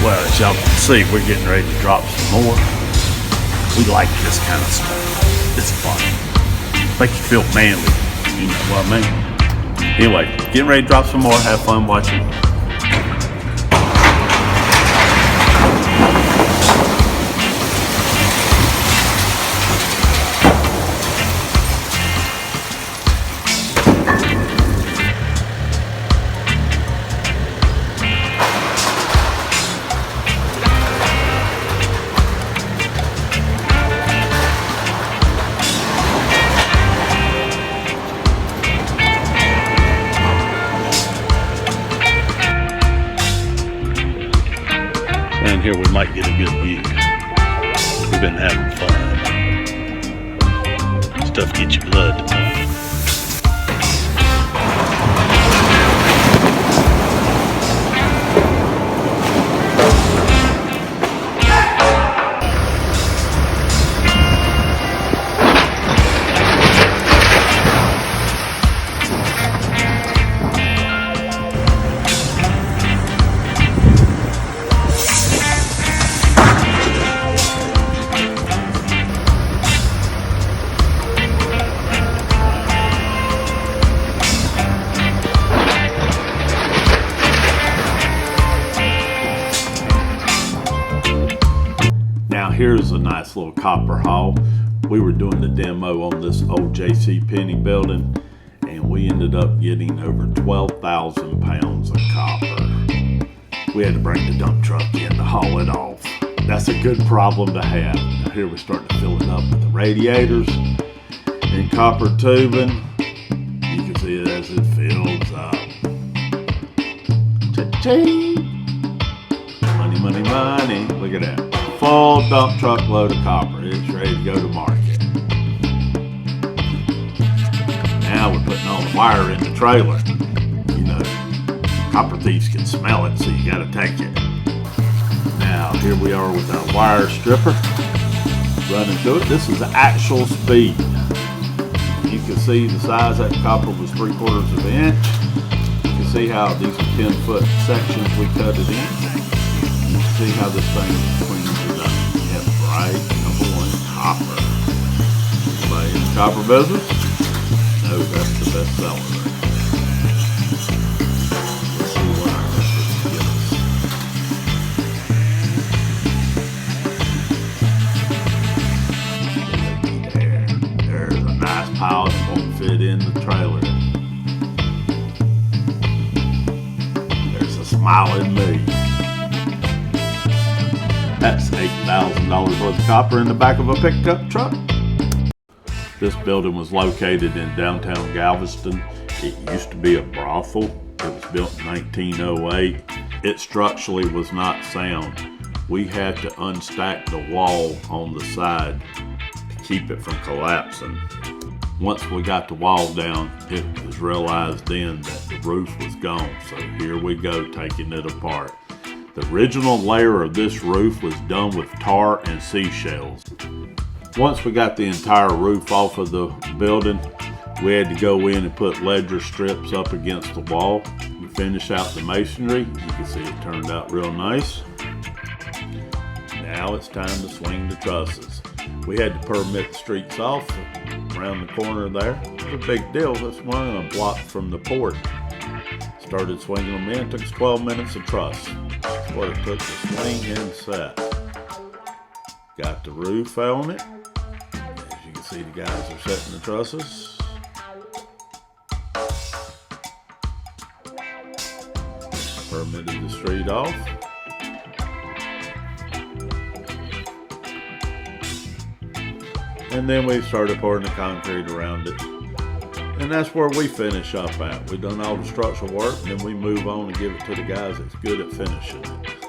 Well, as y'all can see, we're getting ready to drop some more. We like this kind of stuff. It's fun. Make you feel manly. You know what I mean? Anyway, getting ready to drop some more. Have fun watching. And here we might get a good view. We've been having fun. Stuff gets your blood pumping. Now here's a nice little copper haul. We were doing the demo on this old JCPenney building, and we ended up getting over 12,000 pounds of copper. We had to bring the dump truck in to haul it off. That's a good problem to have. Now here we're starting to fill it up with the radiators and copper tubing. You can see it as it fills up. Cha-ching! Money, money, money. Look at that. Full dump truck load of copper. It's ready to go to market. Now we're putting all the wire in the trailer. You know, copper thieves can smell it, so you gotta take it. Now here we are with our wire stripper running through it. This is the actual speed. You can see the size of that copper was 3/4 of an inch. You can see how these are 10-foot sections we cut it in. You can see how this thing cleans it up. You have bright #1 copper. Anybody in the copper business? No, that's the best seller there. Let's see what our efforts give us. There's a nice pile that won't fit in the trailer. There's a smiling me. That's $8,000 worth of copper in the back of a pickup truck. This building was located in downtown Galveston. It used to be a brothel. It was built in 1908. It structurally was not sound. We had to unstack the wall on the side to keep it from collapsing. Once we got the wall down, it was realized then that the roof was gone. So here we go, taking it apart. The original layer of this roof was done with tar and seashells. Once we got the entire roof off of the building, we had to go in and put ledger strips up against the wall and finish out the masonry. You can see it turned out real nice. Now it's time to swing the trusses. We had to permit the streets off around the corner there. It was a big deal. That's one of them blocked from the port. Started swinging them in. It took us 12 minutes of truss. That's what it took to swing and set. Got the roof on it. As you can see, the guys are setting the trusses. Permitted the street off. And then we started pouring the concrete around it. And that's where we finish up at. We've done all the structural work, and then we move on and give it to the guys that's good at finishing it.